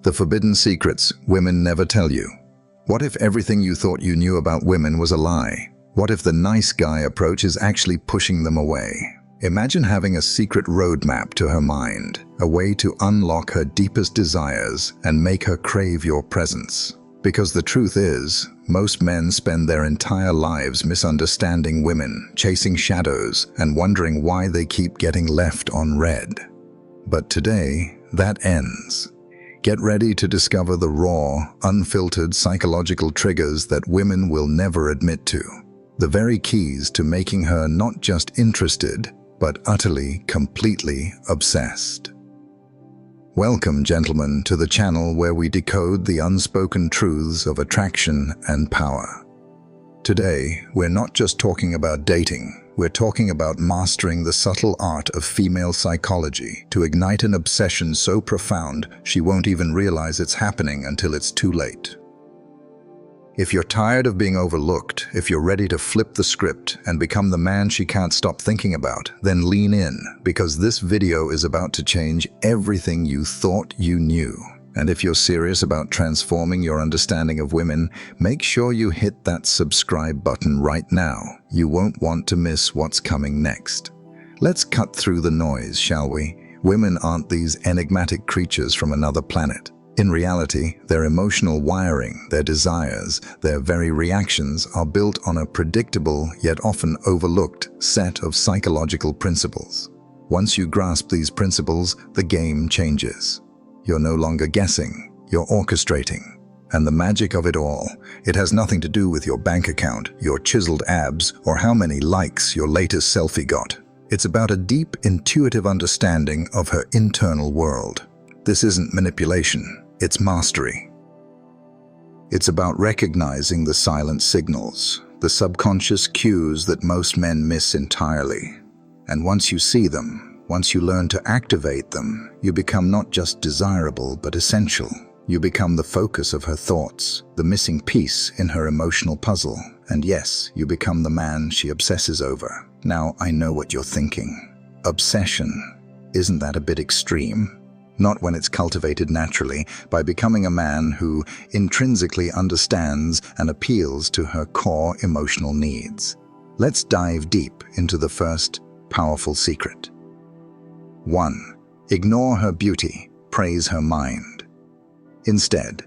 The forbidden secrets women never tell you. What if everything you thought you knew about women was a lie? What if the nice guy approach is actually pushing them away? Imagine having a secret roadmap to her mind, a way to unlock her deepest desires and make her crave your presence. Because the truth is, most men spend their entire lives misunderstanding women, chasing shadows, and wondering why they keep getting left on red. But today, that ends. Get ready to discover the raw, unfiltered psychological triggers that women will never admit to. The very keys to making her not just interested, but utterly, completely obsessed. Welcome, gentlemen, to the channel where we decode the unspoken truths of attraction and power. Today, we're not just talking about dating, we're talking about mastering the subtle art of female psychology to ignite an obsession so profound she won't even realize it's happening until it's too late. If you're tired of being overlooked, if you're ready to flip the script and become the man she can't stop thinking about, then lean in, because this video is about to change everything you thought you knew. And if you're serious about transforming your understanding of women, make sure you hit that subscribe button right now. You won't want to miss what's coming next. Let's cut through the noise, shall we? Women aren't these enigmatic creatures from another planet. In reality, their emotional wiring, their desires, their very reactions are built on a predictable yet often overlooked set of psychological principles. Once you grasp these principles, the game changes. You're no longer guessing, you're orchestrating. And the magic of it all, it has nothing to do with your bank account, your chiseled abs, or how many likes your latest selfie got. It's about a deep, intuitive understanding of her internal world. This isn't manipulation. It's mastery. It's about recognizing the silent signals, the subconscious cues that most men miss entirely. And once you see them, once you learn to activate them, you become not just desirable but essential. You become the focus of her thoughts, the missing piece in her emotional puzzle. And yes, you become the man she obsesses over. Now, I know what you're thinking. Obsession, isn't that a bit extreme? Not when it's cultivated naturally, by becoming a man who intrinsically understands and appeals to her core emotional needs. Let's dive deep into the first powerful secret. 1. Ignore her beauty, praise her mind. Instead,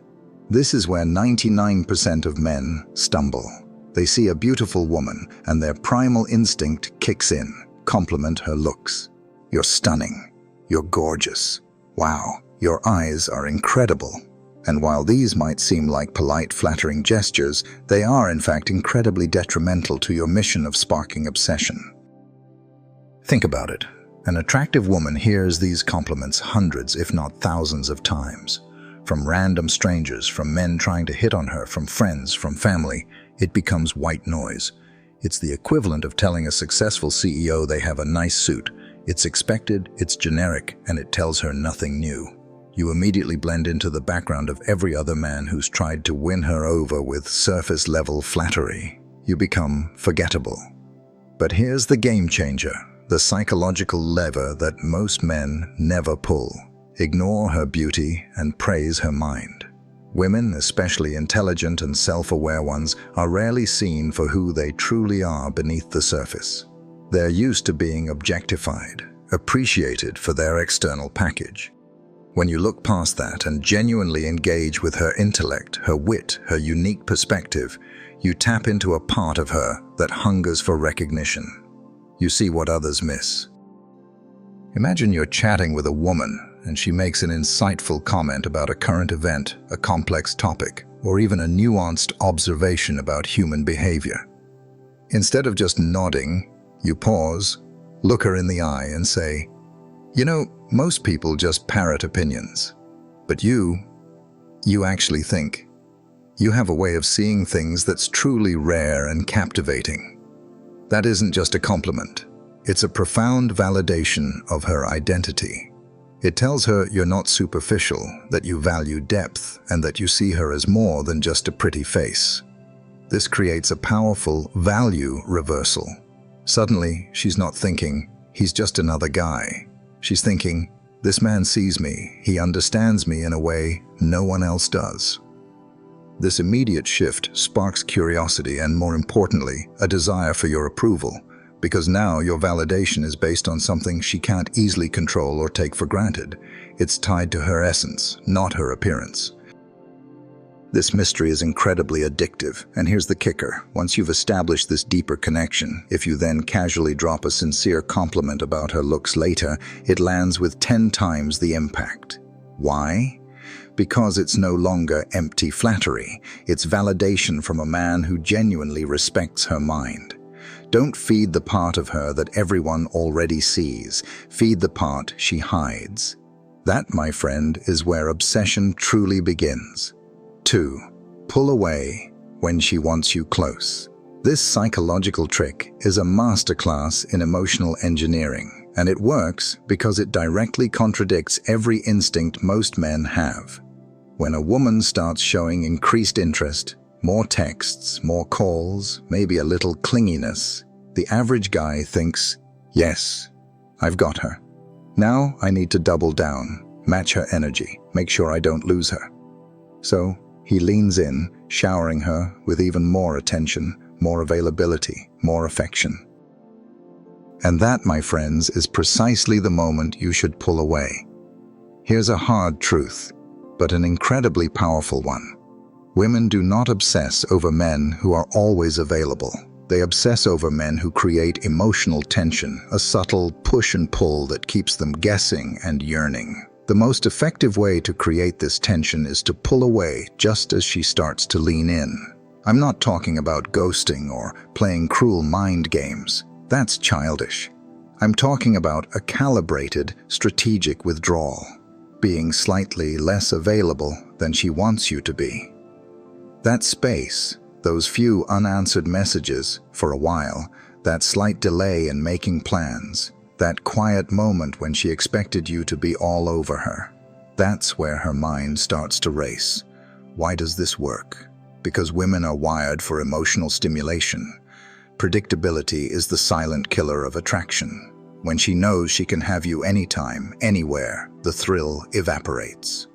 this is where 99% of men stumble. They see a beautiful woman and their primal instinct kicks in. Compliment her looks. You're stunning. You're gorgeous. Wow, your eyes are incredible. And while these might seem like polite, flattering gestures, they are in fact incredibly detrimental to your mission of sparking obsession. Think about it. An attractive woman hears these compliments hundreds, if not thousands of times. From random strangers, from men trying to hit on her, from friends, from family. It becomes white noise. It's the equivalent of telling a successful CEO they have a nice suit. It's expected, it's generic, and it tells her nothing new. You immediately blend into the background of every other man who's tried to win her over with surface-level flattery. You become forgettable. But here's the game changer, the psychological lever that most men never pull. Ignore her beauty and praise her mind. Women, especially intelligent and self-aware ones, are rarely seen for who they truly are beneath the surface. They're used to being objectified, appreciated for their external package. When you look past that and genuinely engage with her intellect, her wit, her unique perspective, you tap into a part of her that hungers for recognition. You see what others miss. Imagine you're chatting with a woman and she makes an insightful comment about a current event, a complex topic, or even a nuanced observation about human behavior. Instead of just nodding, you pause, look her in the eye and say, "You know, most people just parrot opinions. But you actually think. You have a way of seeing things that's truly rare and captivating." That isn't just a compliment. It's a profound validation of her identity. It tells her you're not superficial, that you value depth, and that you see her as more than just a pretty face. This creates a powerful value reversal. Suddenly, she's not thinking, "He's just another guy." She's thinking, This man sees me, he understands me in a way no one else does. This immediate shift sparks curiosity and, more importantly, a desire for your approval, because now your validation is based on something she can't easily control or take for granted. It's tied to her essence, not her appearance. This mystery is incredibly addictive, and here's the kicker. Once you've established this deeper connection, if you then casually drop a sincere compliment about her looks later, it lands with 10 times the impact. Why? Because it's no longer empty flattery. It's validation from a man who genuinely respects her mind. Don't feed the part of her that everyone already sees. Feed the part she hides. That, my friend, is where obsession truly begins. 2. Pull away when she wants you close. This psychological trick is a masterclass in emotional engineering, and it works because it directly contradicts every instinct most men have. When a woman starts showing increased interest, more texts, more calls, maybe a little clinginess, the average guy thinks, yes, I've got her. Now I need to double down, match her energy, make sure I don't lose her. So he leans in, showering her with even more attention, more availability, more affection. And that, my friends, is precisely the moment you should pull away. Here's a hard truth, but an incredibly powerful one. Women do not obsess over men who are always available. They obsess over men who create emotional tension, a subtle push and pull that keeps them guessing and yearning. The most effective way to create this tension is to pull away just as she starts to lean in. I'm not talking about ghosting or playing cruel mind games. That's childish. I'm talking about a calibrated, strategic withdrawal, being slightly less available than she wants you to be. That space, those few unanswered messages for a while, that slight delay in making plans, that quiet moment when she expected you to be all over her, that's where her mind starts to race. Why does this work? Because women are wired for emotional stimulation. Predictability is the silent killer of attraction. When she knows she can have you anytime, anywhere, the thrill evaporates.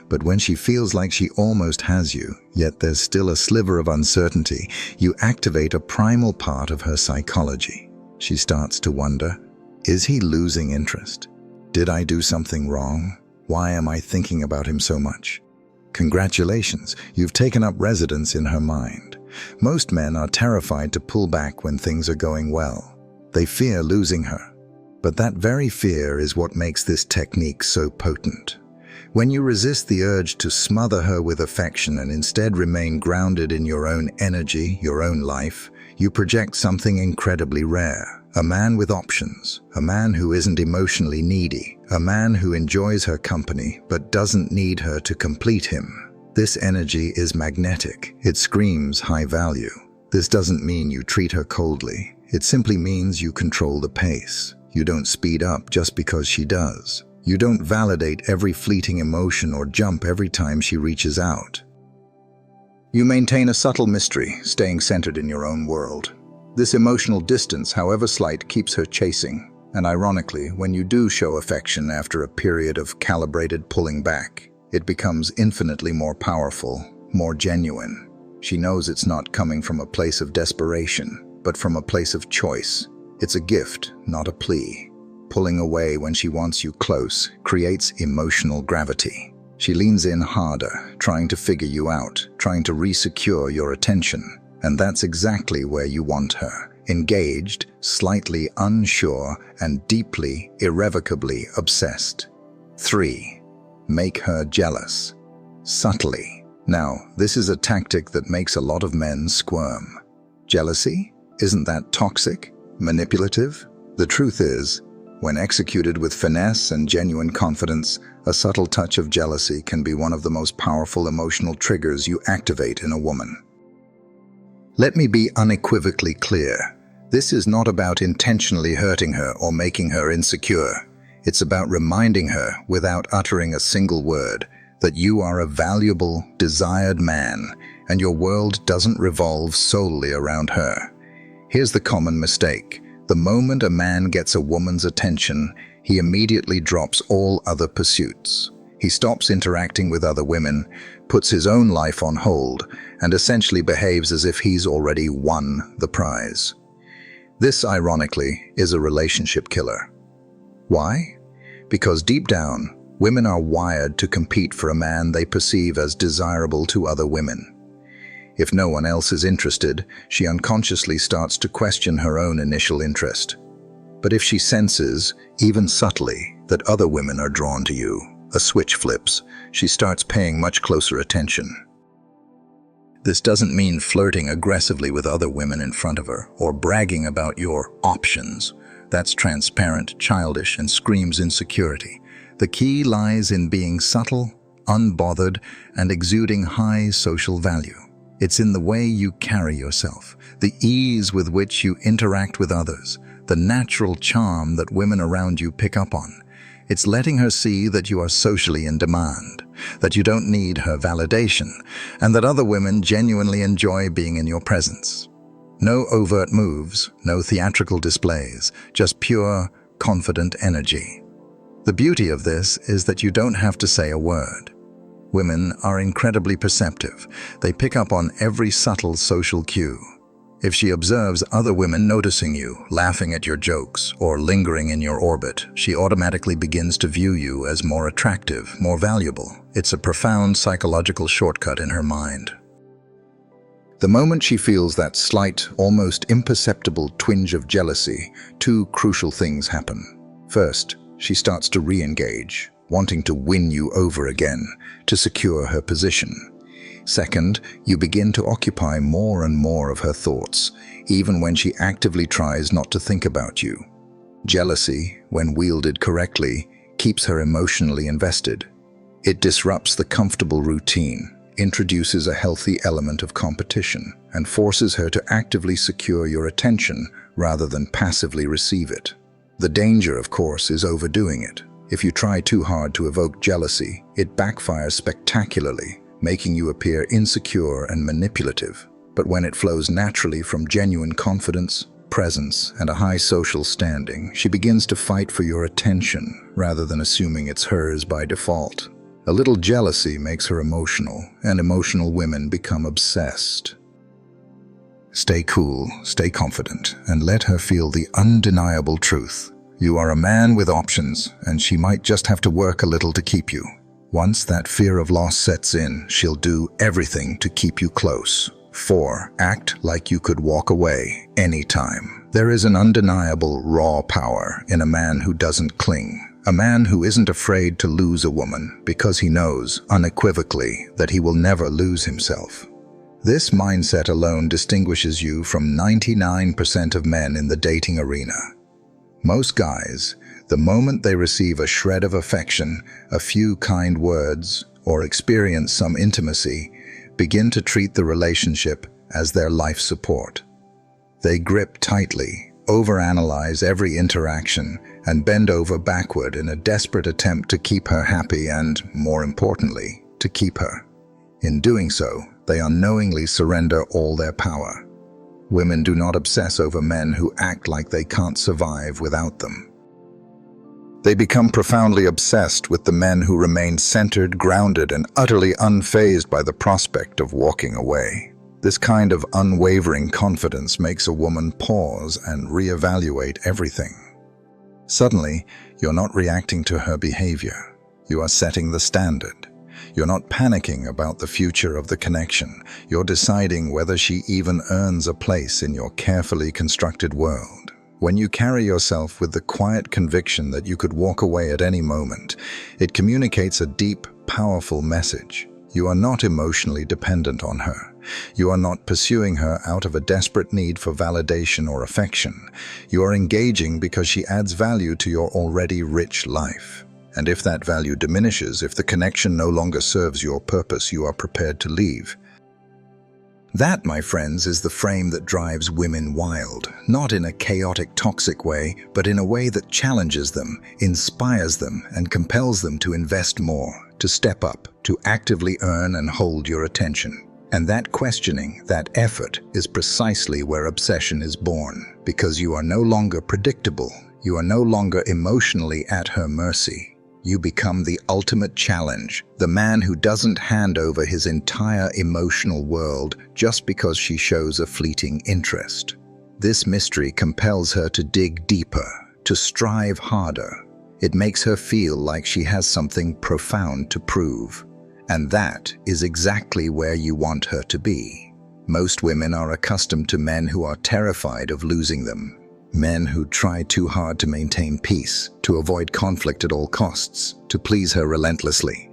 But when she feels like she almost has you, yet there's still a sliver of uncertainty, you activate a primal part of her psychology. She starts to wonder, is he losing interest? Did I do something wrong? Why am I thinking about him so much? Congratulations, you've taken up residence in her mind. Most men are terrified to pull back when things are going well. They fear losing her. But that very fear is what makes this technique so potent. When you resist the urge to smother her with affection and instead remain grounded in your own energy, your own life, you project something incredibly rare. A man with options, a man who isn't emotionally needy, a man who enjoys her company but doesn't need her to complete him. This energy is magnetic. It screams high value. This doesn't mean you treat her coldly. It simply means you control the pace. You don't speed up just because she does. You don't validate every fleeting emotion or jump every time she reaches out. You maintain a subtle mystery, staying centered in your own world. This emotional distance, however slight, keeps her chasing. And ironically, when you do show affection after a period of calibrated pulling back, it becomes infinitely more powerful, more genuine. She knows it's not coming from a place of desperation, but from a place of choice. It's a gift, not a plea. Pulling away when she wants you close creates emotional gravity. She leans in harder, trying to figure you out, trying to re-secure your attention. And that's exactly where you want her. Engaged, slightly unsure, and deeply, irrevocably obsessed. 3. Make her jealous. Subtly. Now, this is a tactic that makes a lot of men squirm. Jealousy? Isn't that toxic? Manipulative? The truth is, when executed with finesse and genuine confidence, a subtle touch of jealousy can be one of the most powerful emotional triggers you activate in a woman. Let me be unequivocally clear. This is not about intentionally hurting her or making her insecure. It's about reminding her, without uttering a single word, that you are a valuable, desired man, and your world doesn't revolve solely around her. Here's the common mistake. The moment a man gets a woman's attention, he immediately drops all other pursuits. He stops interacting with other women, puts his own life on hold, and essentially behaves as if he's already won the prize. This, ironically, is a relationship killer. Why? Because deep down, women are wired to compete for a man they perceive as desirable to other women. If no one else is interested, she unconsciously starts to question her own initial interest. But if she senses, even subtly, that other women are drawn to you, a switch flips. She starts paying much closer attention. This doesn't mean flirting aggressively with other women in front of her or bragging about your options. That's transparent, childish, and screams insecurity. The key lies in being subtle, unbothered, and exuding high social value. It's in the way you carry yourself, the ease with which you interact with others, the natural charm that women around you pick up on. It's letting her see that you are socially in demand, that you don't need her validation, and that other women genuinely enjoy being in your presence. No overt moves, no theatrical displays, just pure, confident energy. The beauty of this is that you don't have to say a word. Women are incredibly perceptive. They pick up on every subtle social cue. If she observes other women noticing you, laughing at your jokes, or lingering in your orbit, she automatically begins to view you as more attractive, more valuable. It's a profound psychological shortcut in her mind. The moment she feels that slight, almost imperceptible twinge of jealousy, two crucial things happen. First, she starts to re-engage, wanting to win you over again, to secure her position. Second, you begin to occupy more and more of her thoughts, even when she actively tries not to think about you. Jealousy, when wielded correctly, keeps her emotionally invested. It disrupts the comfortable routine, introduces a healthy element of competition, and forces her to actively secure your attention rather than passively receive it. The danger, of course, is overdoing it. If you try too hard to evoke jealousy, it backfires spectacularly, making you appear insecure and manipulative. But when it flows naturally from genuine confidence, presence, and a high social standing, she begins to fight for your attention rather than assuming it's hers by default. A little jealousy makes her emotional, and emotional women become obsessed. Stay cool, stay confident, and let her feel the undeniable truth. You are a man with options, and she might just have to work a little to keep you. Once that fear of loss sets in, she'll do everything to keep you close. 4. Act like you could walk away anytime. There is an undeniable raw power in a man who doesn't cling. A man who isn't afraid to lose a woman because he knows, unequivocally, that he will never lose himself. This mindset alone distinguishes you from 99% of men in the dating arena. Most guys, the moment they receive a shred of affection, a few kind words, or experience some intimacy, begin to treat the relationship as their life support. They grip tightly, overanalyze every interaction, and bend over backward in a desperate attempt to keep her happy and, more importantly, to keep her. In doing so, they unknowingly surrender all their power. Women do not obsess over men who act like they can't survive without them. They become profoundly obsessed with the men who remain centered, grounded, and utterly unfazed by the prospect of walking away. This kind of unwavering confidence makes a woman pause and reevaluate everything. Suddenly, you're not reacting to her behavior. You are setting the standard. You're not panicking about the future of the connection. You're deciding whether she even earns a place in your carefully constructed world. When you carry yourself with the quiet conviction that you could walk away at any moment, it communicates a deep, powerful message. You are not emotionally dependent on her. You are not pursuing her out of a desperate need for validation or affection. You are engaging because she adds value to your already rich life. And if that value diminishes, if the connection no longer serves your purpose, you are prepared to leave. That, my friends, is the frame that drives women wild, not in a chaotic, toxic way, but in a way that challenges them, inspires them, and compels them to invest more, to step up, to actively earn and hold your attention. And that questioning, that effort, is precisely where obsession is born, because you are no longer predictable, You are no longer emotionally at her mercy. You become the ultimate challenge, the man who doesn't hand over his entire emotional world just because she shows a fleeting interest. This mystery compels her to dig deeper, to strive harder. It makes her feel like she has something profound to prove. And that is exactly where you want her to be. Most women are accustomed to men who are terrified of losing them. Men who try too hard to maintain peace, to avoid conflict at all costs, to please her relentlessly.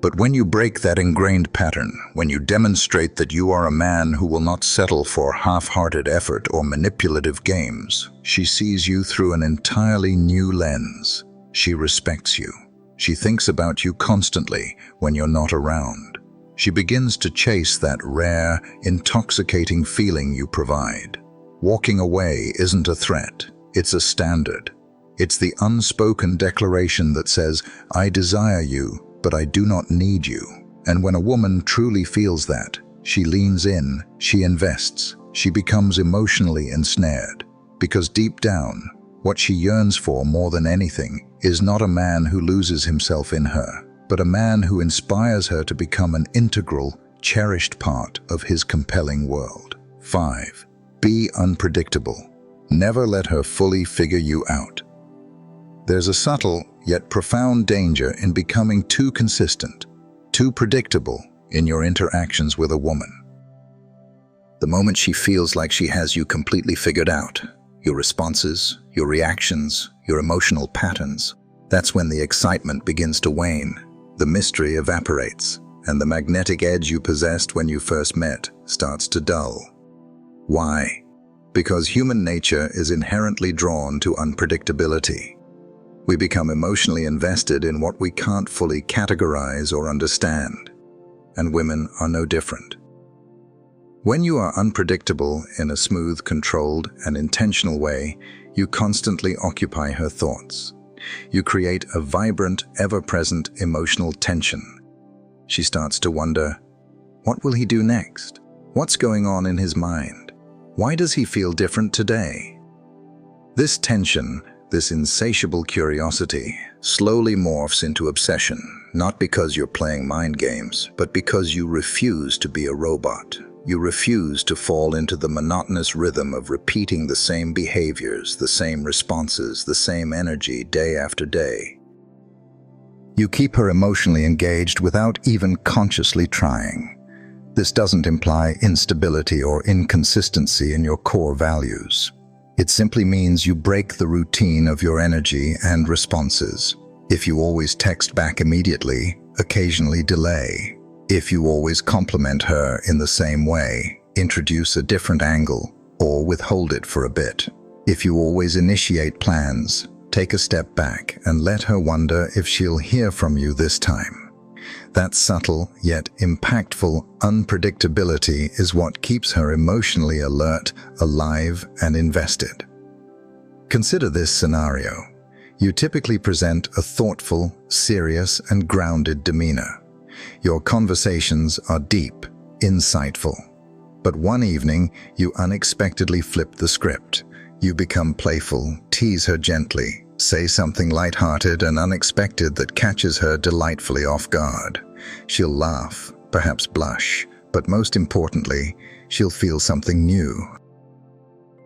But when you break that ingrained pattern, when you demonstrate that you are a man who will not settle for half-hearted effort or manipulative games, she sees you through an entirely new lens. She respects you. She thinks about you constantly when you're not around. She begins to chase that rare, intoxicating feeling you provide. Walking away isn't a threat, it's a standard. It's the unspoken declaration that says, I desire you, but I do not need you. And when a woman truly feels that, she leans in, she invests, she becomes emotionally ensnared. Because deep down, what she yearns for more than anything is not a man who loses himself in her, but a man who inspires her to become an integral, cherished part of his compelling world. 5. Be unpredictable. Never let her fully figure you out. There's a subtle yet profound danger in becoming too consistent, too predictable in your interactions with a woman. The moment she feels like she has you completely figured out, your responses, your reactions, your emotional patterns, that's when the excitement begins to wane, the mystery evaporates, and the magnetic edge you possessed when you first met starts to dull. Why? Because human nature is inherently drawn to unpredictability. We become emotionally invested in what we can't fully categorize or understand, and women are no different. When you are unpredictable in a smooth, controlled, and intentional way, you constantly occupy her thoughts. You create a vibrant, ever-present emotional tension. She starts to wonder, what will he do next? What's going on in his mind? Why does he feel different today? This tension, this insatiable curiosity, slowly morphs into obsession, not because you're playing mind games, but because you refuse to be a robot. You refuse to fall into the monotonous rhythm of repeating the same behaviors, the same responses, the same energy day after day. You keep her emotionally engaged without even consciously trying. This doesn't imply instability or inconsistency in your core values. It simply means you break the routine of your energy and responses. If you always text back immediately, occasionally delay. If you always compliment her in the same way, introduce a different angle, or withhold it for a bit. If you always initiate plans, take a step back and let her wonder if she'll hear from you this time. That subtle, yet impactful unpredictability is what keeps her emotionally alert, alive, and invested. Consider this scenario. You typically present a thoughtful, serious, and grounded demeanor. Your conversations are deep, insightful. But one evening, you unexpectedly flip the script. You become playful, tease her gently, say something lighthearted and unexpected that catches her delightfully off guard. She'll laugh, perhaps blush, but most importantly, she'll feel something new.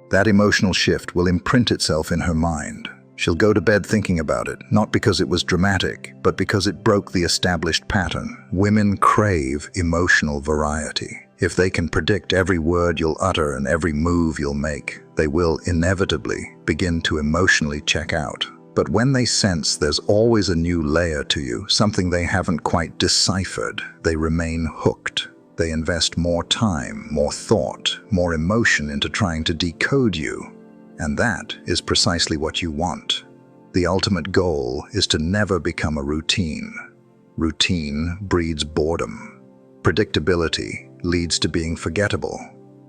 That emotional shift will imprint itself in her mind. She'll go to bed thinking about it, not because it was dramatic, but because it broke the established pattern. Women crave emotional variety. If they can predict every word you'll utter and every move you'll make, they will inevitably begin to emotionally check out. But when they sense there's always a new layer to you, something they haven't quite deciphered, they remain hooked. They invest more time, more thought, more emotion into trying to decode you. And that is precisely what you want. The ultimate goal is to never become a routine. Routine breeds boredom. Predictability leads to being forgettable.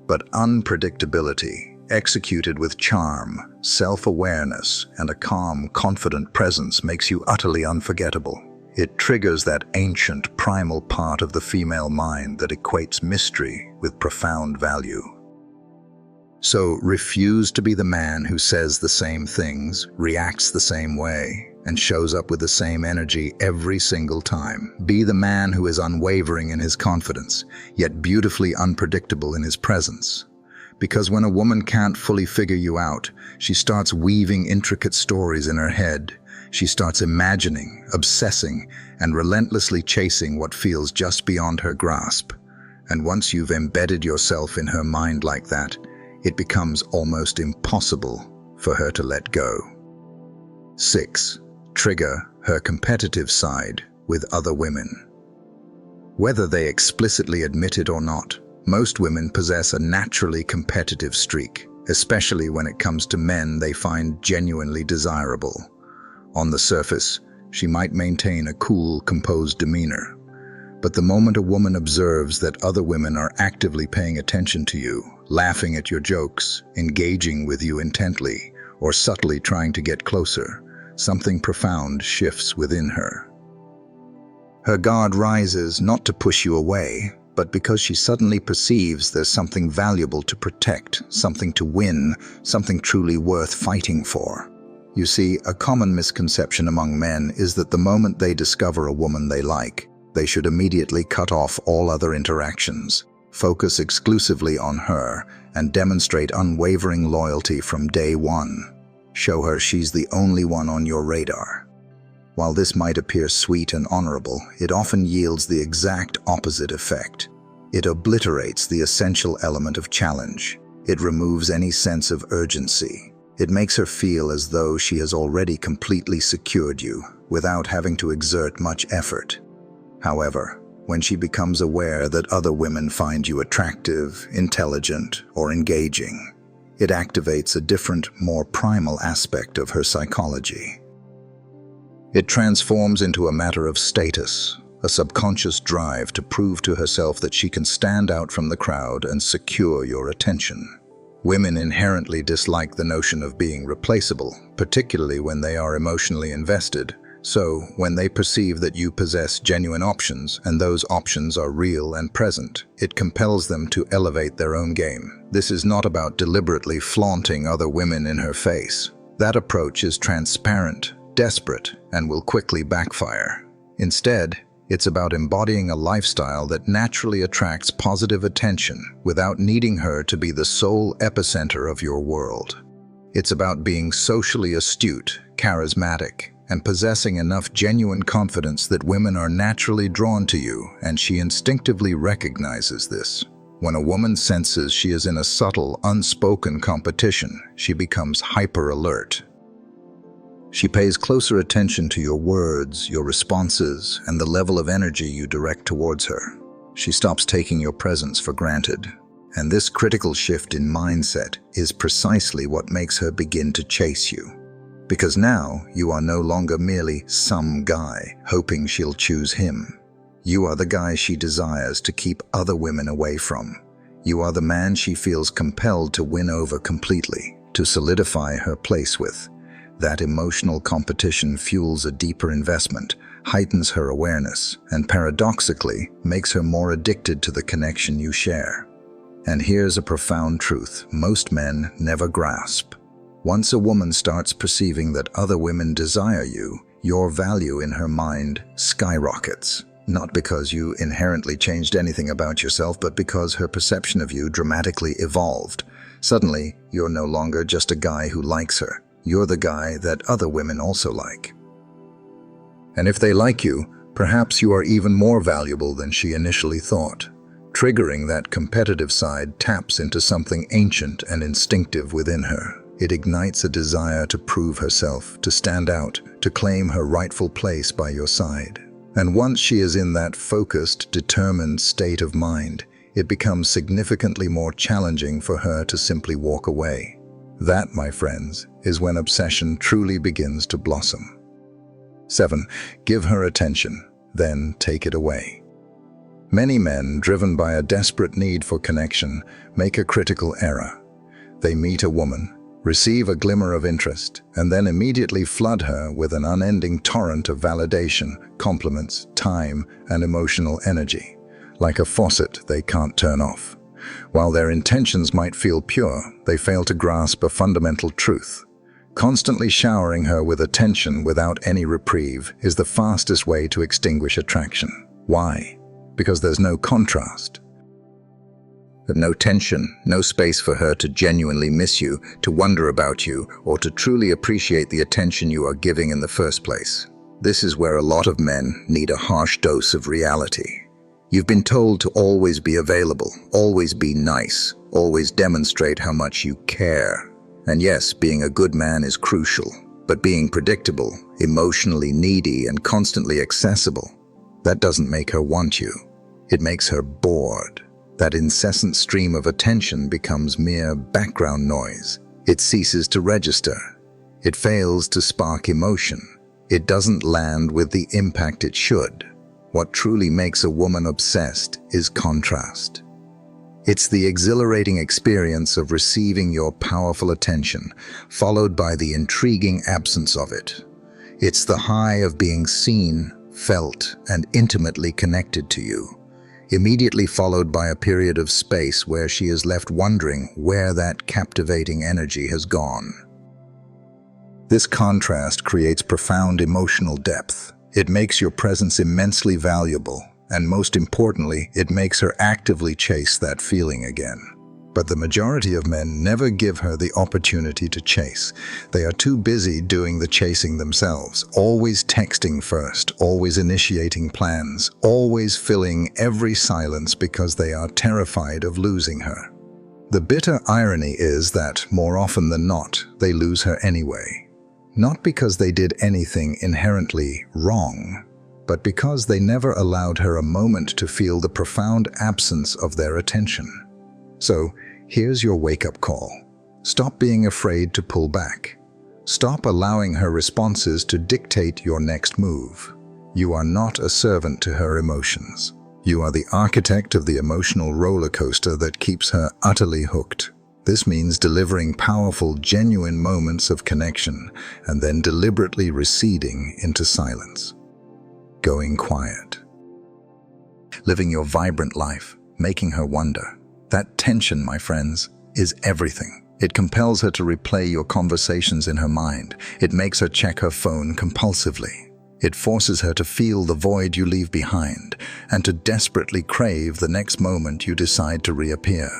But unpredictability, executed with charm, self-awareness, and a calm, confident presence makes you utterly unforgettable. It triggers that ancient, primal part of the female mind that equates mystery with profound value. So refuse to be the man who says the same things, reacts the same way, and shows up with the same energy every single time. Be the man who is unwavering in his confidence, yet beautifully unpredictable in his presence. Because when a woman can't fully figure you out, she starts weaving intricate stories in her head. She starts imagining, obsessing, and relentlessly chasing what feels just beyond her grasp. And once you've embedded yourself in her mind like that, it becomes almost impossible for her to let go. 6. Trigger her competitive side with other women. Whether they explicitly admit it or not, most women possess a naturally competitive streak, especially when it comes to men they find genuinely desirable. On the surface, she might maintain a cool, composed demeanor. But the moment a woman observes that other women are actively paying attention to you, laughing at your jokes, engaging with you intently, or subtly trying to get closer, something profound shifts within her. Her guard rises not to push you away, but because she suddenly perceives there's something valuable to protect, something to win, something truly worth fighting for. You see, a common misconception among men is that the moment they discover a woman they like, they should immediately cut off all other interactions, focus exclusively on her, and demonstrate unwavering loyalty from day one. Show her she's the only one on your radar. While this might appear sweet and honorable, it often yields the exact opposite effect. It obliterates the essential element of challenge. It removes any sense of urgency. It makes her feel as though she has already completely secured you, without having to exert much effort. However, when she becomes aware that other women find you attractive, intelligent, or engaging, it activates a different, more primal aspect of her psychology. It transforms into a matter of status, a subconscious drive to prove to herself that she can stand out from the crowd and secure your attention. Women inherently dislike the notion of being replaceable, particularly when they are emotionally invested. So, when they perceive that you possess genuine options, and those options are real and present, it compels them to elevate their own game. This is not about deliberately flaunting other women in her face. That approach is transparent, desperate, and will quickly backfire. Instead, it's about embodying a lifestyle that naturally attracts positive attention without needing her to be the sole epicenter of your world. It's about being socially astute, charismatic, and possessing enough genuine confidence that women are naturally drawn to you, and she instinctively recognizes this. When a woman senses she is in a subtle, unspoken competition, she becomes hyper-alert. She pays closer attention to your words, your responses, and the level of energy you direct towards her. She stops taking your presence for granted. And this critical shift in mindset is precisely what makes her begin to chase you. Because now, you are no longer merely some guy hoping she'll choose him. You are the guy she desires to keep other women away from. You are the man she feels compelled to win over completely, to solidify her place with. That emotional competition fuels a deeper investment, heightens her awareness, and paradoxically makes her more addicted to the connection you share. And here's a profound truth most men never grasp. Once a woman starts perceiving that other women desire you, your value in her mind skyrockets. Not because you inherently changed anything about yourself, but because her perception of you dramatically evolved. Suddenly, you're no longer just a guy who likes her. You're the guy that other women also like. And if they like you, perhaps you are even more valuable than she initially thought. Triggering that competitive side taps into something ancient and instinctive within her. It ignites a desire to prove herself, to stand out, to claim her rightful place by your side. And once she is in that focused, determined state of mind, it becomes significantly more challenging for her to simply walk away. That, my friends, is when obsession truly begins to blossom. 7. Give her attention, then take it away. Many men, driven by a desperate need for connection, make a critical error. They meet a woman, receive a glimmer of interest, and then immediately flood her with an unending torrent of validation, compliments, time, and emotional energy. Like a faucet they can't turn off. While their intentions might feel pure, they fail to grasp a fundamental truth. Constantly showering her with attention without any reprieve is the fastest way to extinguish attraction. Why? Because there's no contrast. No tension, no space for her to genuinely miss you, to wonder about you, or to truly appreciate the attention you are giving in the first place. This is where a lot of men need a harsh dose of reality. You've been told to always be available, always be nice, always demonstrate how much you care. And yes, being a good man is crucial, but being predictable, emotionally needy, and constantly accessible, that doesn't make her want you. It makes her bored. That incessant stream of attention becomes mere background noise. It ceases to register. It fails to spark emotion. It doesn't land with the impact it should. What truly makes a woman obsessed is contrast. It's the exhilarating experience of receiving your powerful attention, followed by the intriguing absence of it. It's the high of being seen, felt, and intimately connected to you, immediately followed by a period of space where she is left wondering where that captivating energy has gone. This contrast creates profound emotional depth. It makes your presence immensely valuable, and most importantly, it makes her actively chase that feeling again. But the majority of men never give her the opportunity to chase. They are too busy doing the chasing themselves, always texting first, always initiating plans, always filling every silence because they are terrified of losing her. The bitter irony is that, more often than not, they lose her anyway. Not because they did anything inherently wrong, but because they never allowed her a moment to feel the profound absence of their attention. So, here's your wake-up call. Stop being afraid to pull back. Stop allowing her responses to dictate your next move. You are not a servant to her emotions. You are the architect of the emotional roller coaster that keeps her utterly hooked. This means delivering powerful, genuine moments of connection and then deliberately receding into silence. Going quiet. Living your vibrant life, making her wonder. That tension, my friends, is everything. It compels her to replay your conversations in her mind. It makes her check her phone compulsively. It forces her to feel the void you leave behind and to desperately crave the next moment you decide to reappear.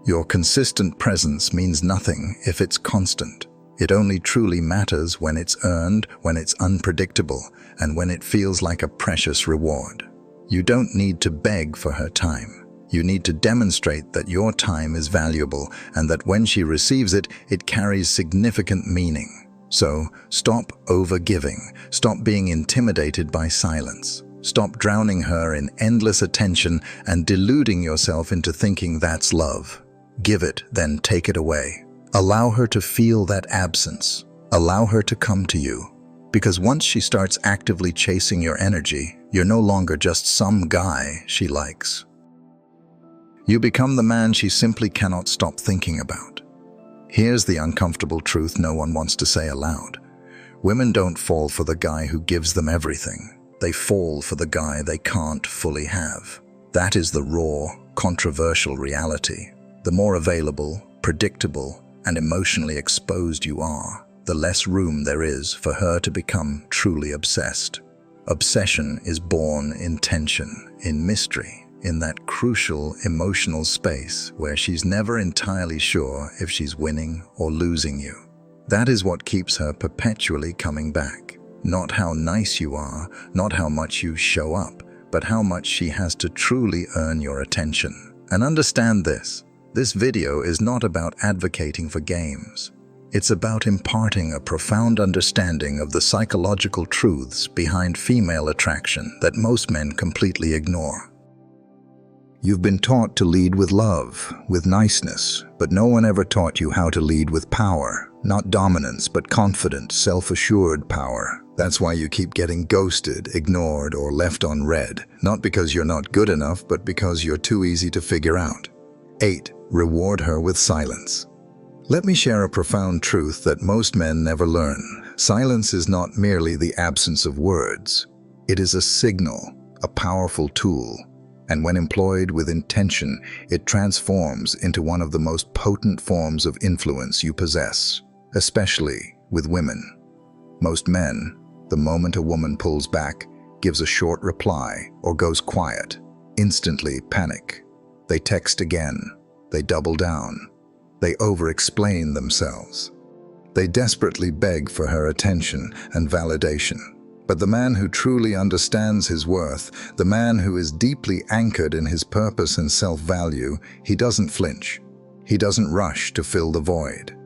Your consistent presence means nothing if it's constant. It only truly matters when it's earned, when it's unpredictable, and when it feels like a precious reward. You don't need to beg for her time. You need to demonstrate that your time is valuable and that when she receives it, it carries significant meaning. So, stop over-giving. Stop being intimidated by silence. Stop drowning her in endless attention and deluding yourself into thinking that's love. Give it, then take it away. Allow her to feel that absence. Allow her to come to you. Because once she starts actively chasing your energy, you're no longer just some guy she likes. You become the man she simply cannot stop thinking about. Here's the uncomfortable truth no one wants to say aloud. Women don't fall for the guy who gives them everything. They fall for the guy they can't fully have. That is the raw, controversial reality. The more available, predictable, and emotionally exposed you are, the less room there is for her to become truly obsessed. Obsession is born in tension, in mystery, in that crucial emotional space where she's never entirely sure if she's winning or losing you. That is what keeps her perpetually coming back. Not how nice you are, not how much you show up, but how much she has to truly earn your attention. And understand this. This video is not about advocating for games. It's about imparting a profound understanding of the psychological truths behind female attraction that most men completely ignore. You've been taught to lead with love, with niceness, but no one ever taught you how to lead with power. Not dominance, but confident, self-assured power. That's why you keep getting ghosted, ignored, or left on red. Not because you're not good enough, but because you're too easy to figure out. 8. Reward her with silence. Let me share a profound truth that most men never learn. Silence is not merely the absence of words. It is a signal, a powerful tool. And when employed with intention, it transforms into one of the most potent forms of influence you possess, especially with women. Most men, the moment a woman pulls back, gives a short reply, or goes quiet, instantly panic. They text again. They double down. They over-explain themselves. They desperately beg for her attention and validation. But the man who truly understands his worth, the man who is deeply anchored in his purpose and self-value, he doesn't flinch. He doesn't rush to fill the void.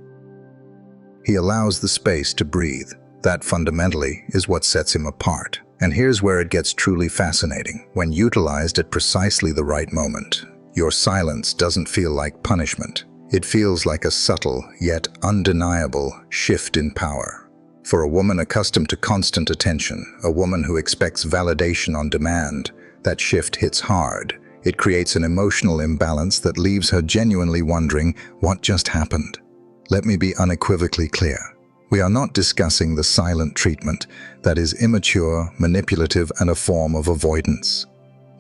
He allows the space to breathe. That fundamentally is what sets him apart. And here's where it gets truly fascinating. When utilized at precisely the right moment, your silence doesn't feel like punishment. It feels like a subtle, yet undeniable, shift in power. For a woman accustomed to constant attention, a woman who expects validation on demand, that shift hits hard. It creates an emotional imbalance that leaves her genuinely wondering, what just happened? Let me be unequivocally clear. We are not discussing the silent treatment that is immature, manipulative, and a form of avoidance.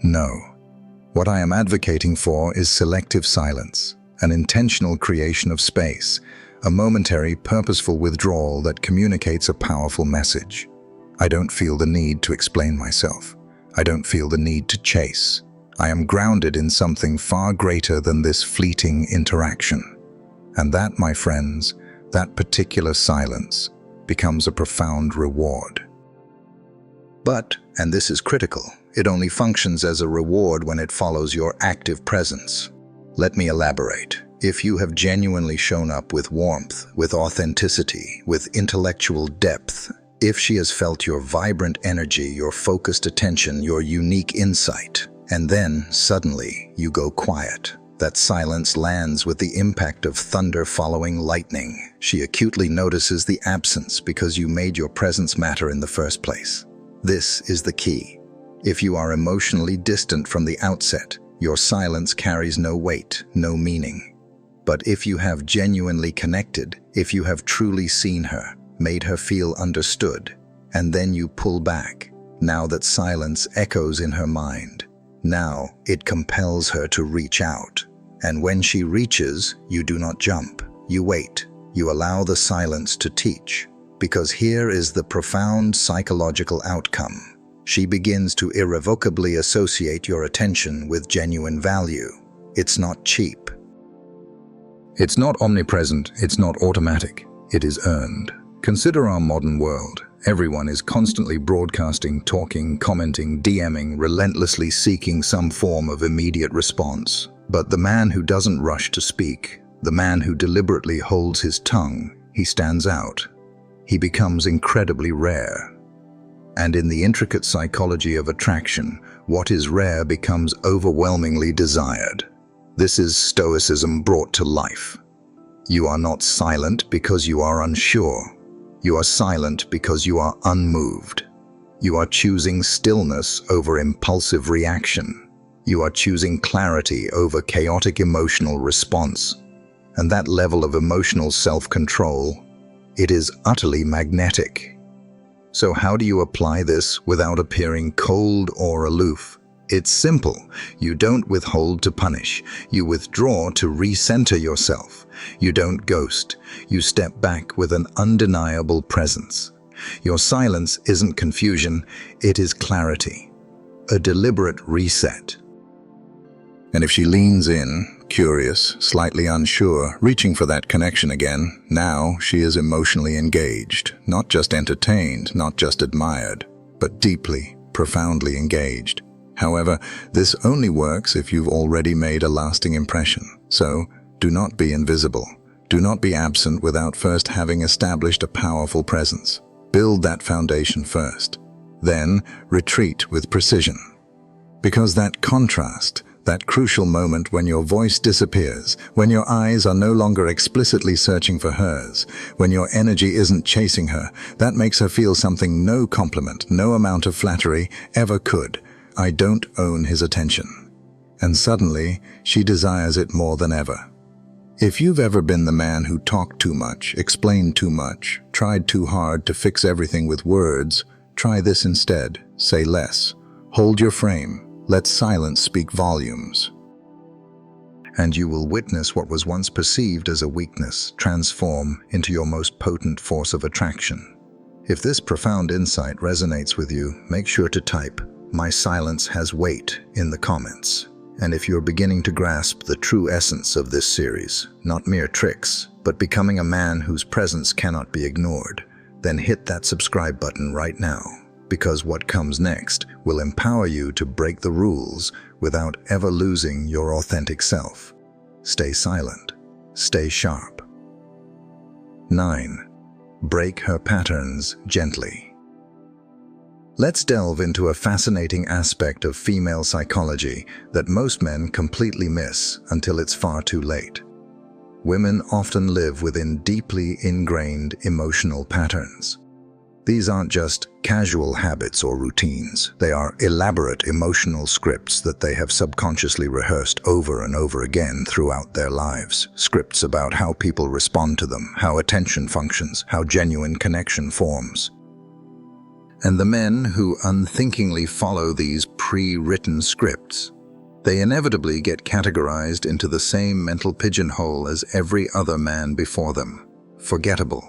No. What I am advocating for is selective silence, an intentional creation of space, a momentary, purposeful withdrawal that communicates a powerful message. I don't feel the need to explain myself. I don't feel the need to chase. I am grounded in something far greater than this fleeting interaction. And that, my friends, that particular silence becomes a profound reward. But, and this is critical, it only functions as a reward when it follows your active presence. Let me elaborate. If you have genuinely shown up with warmth, with authenticity, with intellectual depth, if she has felt your vibrant energy, your focused attention, your unique insight, and then, suddenly, you go quiet. That silence lands with the impact of thunder following lightning. She acutely notices the absence because you made your presence matter in the first place. This is the key. If you are emotionally distant from the outset, your silence carries no weight, no meaning. But if you have genuinely connected, if you have truly seen her, made her feel understood, and then you pull back, now that silence echoes in her mind, now it compels her to reach out. And when she reaches, you do not jump. You wait. You allow the silence to teach. Because here is the profound psychological outcome. She begins to irrevocably associate your attention with genuine value. It's not cheap. It's not omnipresent. It's not automatic. It is earned. Consider our modern world. Everyone is constantly broadcasting, talking, commenting, DMing, relentlessly seeking some form of immediate response. But the man who doesn't rush to speak, the man who deliberately holds his tongue, he stands out. He becomes incredibly rare. And in the intricate psychology of attraction, what is rare becomes overwhelmingly desired. This is Stoicism brought to life. You are not silent because you are unsure. You are silent because you are unmoved. You are choosing stillness over impulsive reaction. You are choosing clarity over chaotic emotional response. And that level of emotional self-control, it is utterly magnetic. So how do you apply this without appearing cold or aloof? It's simple. You don't withhold to punish. You withdraw to recenter yourself. You don't ghost. You step back with an undeniable presence. Your silence isn't confusion, it is clarity. A deliberate reset. And if she leans in, curious, slightly unsure, reaching for that connection again, now she is emotionally engaged, not just entertained, not just admired, but deeply, profoundly engaged. However, this only works if you've already made a lasting impression. So, do not be invisible. Do not be absent without first having established a powerful presence. Build that foundation first. Then, retreat with precision. Because that contrast, that crucial moment when your voice disappears, when your eyes are no longer explicitly searching for hers, when your energy isn't chasing her, that makes her feel something no compliment, no amount of flattery ever could. I don't own his attention. And suddenly, she desires it more than ever. If you've ever been the man who talked too much, explained too much, tried too hard to fix everything with words, try this instead. Say less. Hold your frame. Let silence speak volumes, and you will witness what was once perceived as a weakness transform into your most potent force of attraction. If this profound insight resonates with you, make sure to type, "My silence has weight," in the comments. And if you're beginning to grasp the true essence of this series, not mere tricks, but becoming a man whose presence cannot be ignored, then hit that subscribe button right now, because what comes next will empower you to break the rules without ever losing your authentic self. Stay silent. Stay sharp. 9. Break her patterns gently. Let's delve into a fascinating aspect of female psychology that most men completely miss until it's far too late. Women often live within deeply ingrained emotional patterns. These aren't just casual habits or routines. They are elaborate emotional scripts that they have subconsciously rehearsed over and over again throughout their lives. Scripts about how people respond to them, how attention functions, how genuine connection forms. And the men who unthinkingly follow these pre-written scripts, they inevitably get categorized into the same mental pigeonhole as every other man before them: forgettable.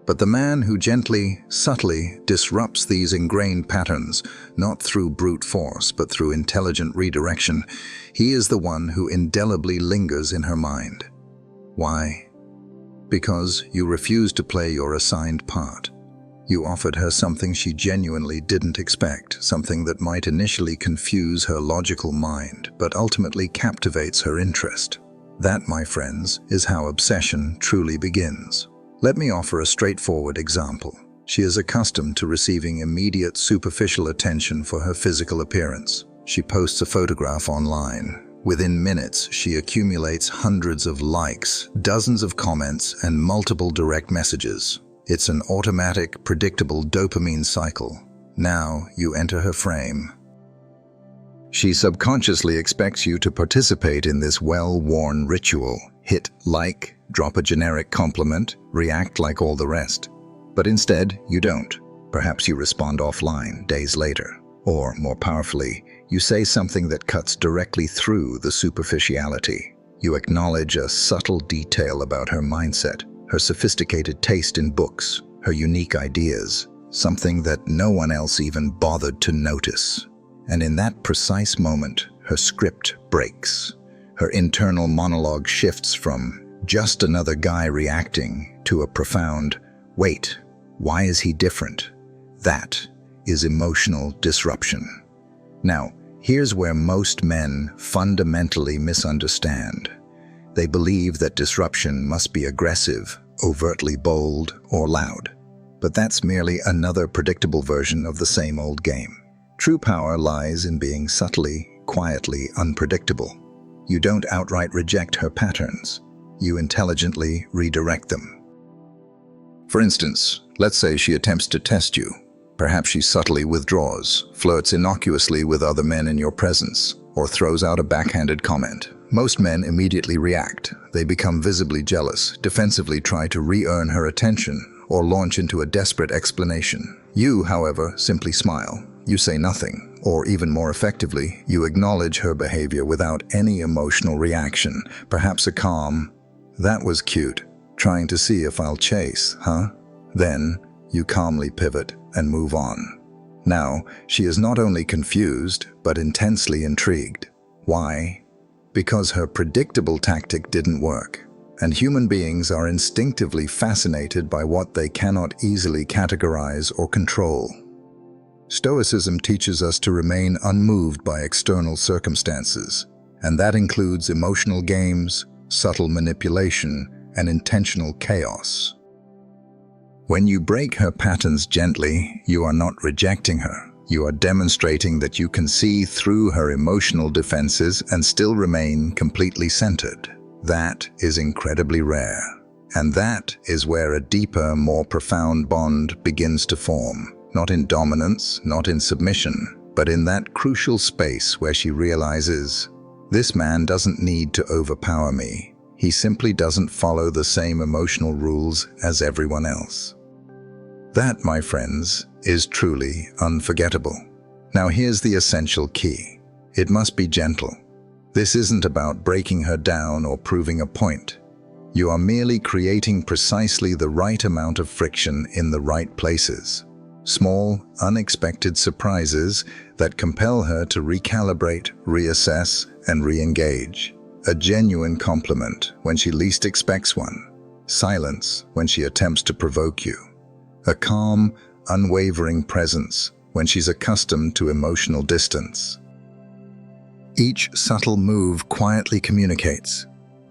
But the man who gently, subtly disrupts these ingrained patterns, not through brute force, but through intelligent redirection, he is the one who indelibly lingers in her mind. Why? Because you refused to play your assigned part. You offered her something she genuinely didn't expect, something that might initially confuse her logical mind, but ultimately captivates her interest. That, my friends, is how obsession truly begins. Let me offer a straightforward example. She is accustomed to receiving immediate superficial attention for her physical appearance. She posts a photograph online. Within minutes, she accumulates hundreds of likes, dozens of comments, and multiple direct messages. It's an automatic, predictable dopamine cycle. Now you enter her frame. She subconsciously expects you to participate in this well-worn ritual. Hit like, drop a generic compliment, react like all the rest. But instead, you don't. Perhaps you respond offline days later. Or, more powerfully, you say something that cuts directly through the superficiality. You acknowledge a subtle detail about her mindset, her sophisticated taste in books, her unique ideas, something that no one else even bothered to notice. And in that precise moment, her script breaks. Her internal monologue shifts from just another guy reacting to a profound, "Wait, why is he different?" That is emotional disruption. Now, here's where most men fundamentally misunderstand. They believe that disruption must be aggressive, overtly bold, or loud. But that's merely another predictable version of the same old game. True power lies in being subtly, quietly unpredictable. You don't outright reject her patterns. You intelligently redirect them. For instance, let's say she attempts to test you. Perhaps she subtly withdraws, flirts innocuously with other men in your presence, or throws out a backhanded comment. Most men immediately react. They become visibly jealous, defensively try to re-earn her attention, or launch into a desperate explanation. You, however, simply smile. You say nothing, or even more effectively, you acknowledge her behavior without any emotional reaction, perhaps a calm, "That was cute. Trying to see if I'll chase, huh?" Then, you calmly pivot and move on. Now, she is not only confused, but intensely intrigued. Why? Because her predictable tactic didn't work. And human beings are instinctively fascinated by what they cannot easily categorize or control. Stoicism teaches us to remain unmoved by external circumstances, and that includes emotional games, subtle manipulation, and intentional chaos. When you break her patterns gently, you are not rejecting her. You are demonstrating that you can see through her emotional defenses and still remain completely centered. That is incredibly rare. And that is where a deeper, more profound bond begins to form. Not in dominance, not in submission, but in that crucial space where she realizes, this man doesn't need to overpower me. He simply doesn't follow the same emotional rules as everyone else. That, my friends, is truly unforgettable. Now here's the essential key. It must be gentle. This isn't about breaking her down or proving a point. You are merely creating precisely the right amount of friction in the right places. Small, unexpected surprises that compel her to recalibrate, reassess, and re-engage. A genuine compliment when she least expects one. Silence when she attempts to provoke you. A calm, unwavering presence when she's accustomed to emotional distance. Each subtle move quietly communicates,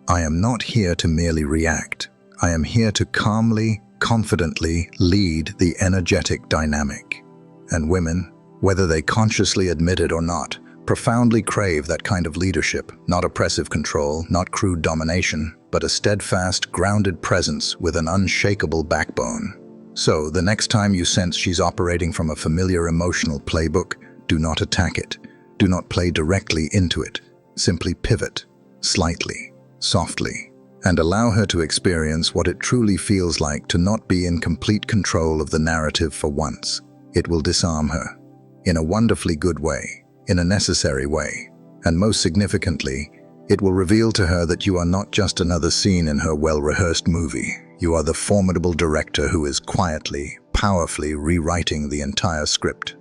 I am not here to merely react. I am here to calmly, confidently lead the energetic dynamic. And women, whether they consciously admit it or not, profoundly crave that kind of leadership, not oppressive control, not crude domination, but a steadfast, grounded presence with an unshakable backbone. So, the next time you sense she's operating from a familiar emotional playbook, do not attack it. Do not play directly into it. Simply pivot, slightly, softly, and allow her to experience what it truly feels like to not be in complete control of the narrative for once. It will disarm her, in a wonderfully good way, in a necessary way, and most significantly, it will reveal to her that you are not just another scene in her well-rehearsed movie. You are the formidable director who is quietly, powerfully rewriting the entire script.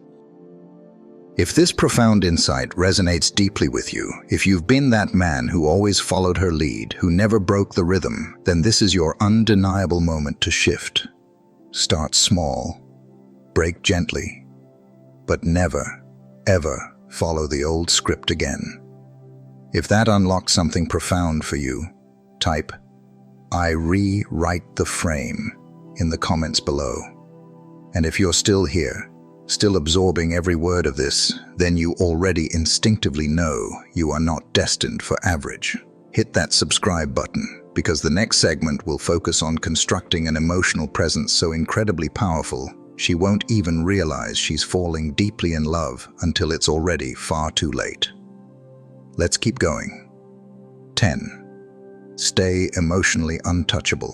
If this profound insight resonates deeply with you, if you've been that man who always followed her lead, who never broke the rhythm, then this is your undeniable moment to shift. Start small, break gently, but never, ever follow the old script again. If that unlocks something profound for you, type, I rewrite the frame in the comments below. And if you're still here, still absorbing every word of this, then you already instinctively know you are not destined for average. Hit that subscribe button, because the next segment will focus on constructing an emotional presence so incredibly powerful, she won't even realize she's falling deeply in love until it's already far too late. Let's keep going. 10. Stay emotionally untouchable.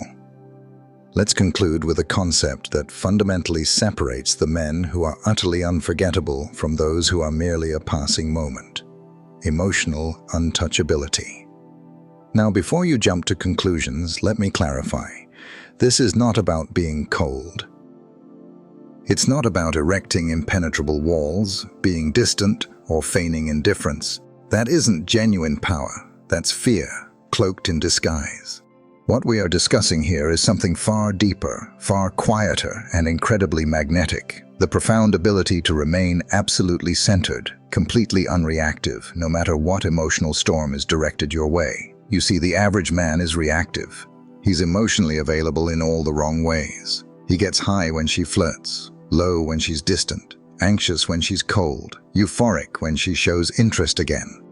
Let's conclude with a concept that fundamentally separates the men who are utterly unforgettable from those who are merely a passing moment. Emotional untouchability. Now, before you jump to conclusions, let me clarify. This is not about being cold. It's not about erecting impenetrable walls, being distant, or feigning indifference. That isn't genuine power. That's fear, cloaked in disguise. What we are discussing here is something far deeper, far quieter, and incredibly magnetic. The profound ability to remain absolutely centered, completely unreactive, no matter what emotional storm is directed your way. You see, the average man is reactive. He's emotionally available in all the wrong ways. He gets high when she flirts, low when she's distant, anxious when she's cold, euphoric when she shows interest again.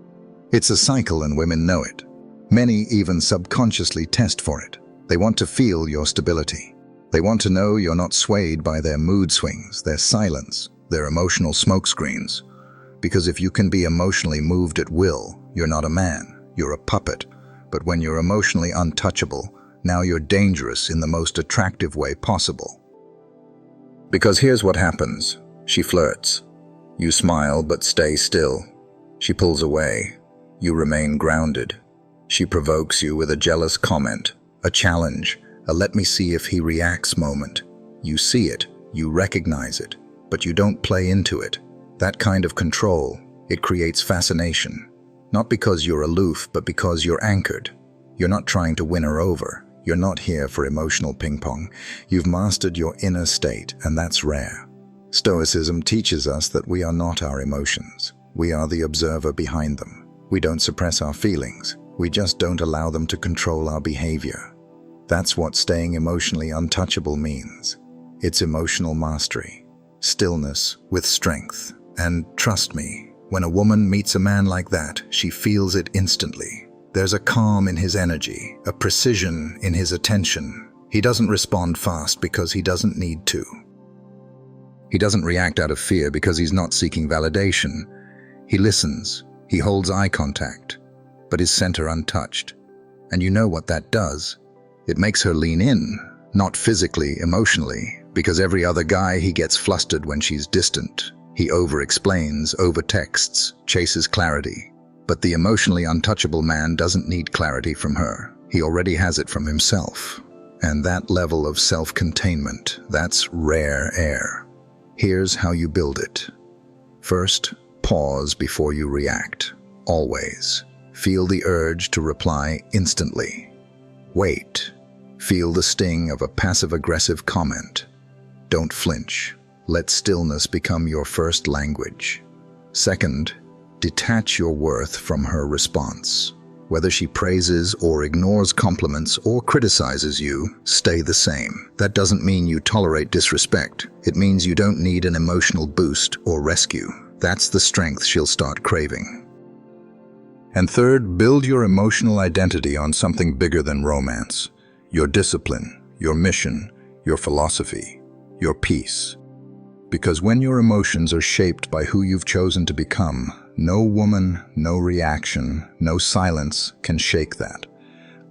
It's a cycle and women know it. Many even subconsciously test for it. They want to feel your stability. They want to know you're not swayed by their mood swings, their silence, their emotional smokescreens. Because if you can be emotionally moved at will, you're not a man, you're a puppet. But when you're emotionally untouchable, now you're dangerous in the most attractive way possible. Because here's what happens. She flirts. You smile but stay still. She pulls away. You remain grounded. She provokes you with a jealous comment, a challenge, a let me see if he reacts moment. You see it, you recognize it, but you don't play into it. That kind of control, it creates fascination. Not because you're aloof, but because you're anchored. You're not trying to win her over. You're not here for emotional ping-pong. You've mastered your inner state, and that's rare. Stoicism teaches us that we are not our emotions. We are the observer behind them. We don't suppress our feelings. We just don't allow them to control our behavior. That's what staying emotionally untouchable means. It's emotional mastery, stillness with strength. And trust me, when a woman meets a man like that, she feels it instantly. There's a calm in his energy, a precision in his attention. He doesn't respond fast because he doesn't need to. He doesn't react out of fear because he's not seeking validation. He listens, he holds eye contact, but his center untouched. And you know what that does? It makes her lean in, not physically, emotionally, because every other guy he gets flustered when she's distant. He over-explains, over-texts, chases clarity. But the emotionally untouchable man doesn't need clarity from her. He already has it from himself. And that level of self-containment, that's rare air. Here's how you build it. First, pause before you react. Always. Feel the urge to reply instantly. Wait. Feel the sting of a passive-aggressive comment. Don't flinch. Let stillness become your first language. Second, detach your worth from her response. Whether she praises or ignores compliments or criticizes you, stay the same. That doesn't mean you tolerate disrespect. It means you don't need an emotional boost or rescue. That's the strength she'll start craving. And third, build your emotional identity on something bigger than romance. Your discipline, your mission, your philosophy, your peace. Because when your emotions are shaped by who you've chosen to become, no woman, no reaction, no silence can shake that.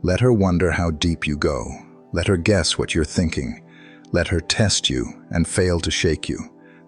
Let her wonder how deep you go. Let her guess what you're thinking. Let her test you and fail to shake you.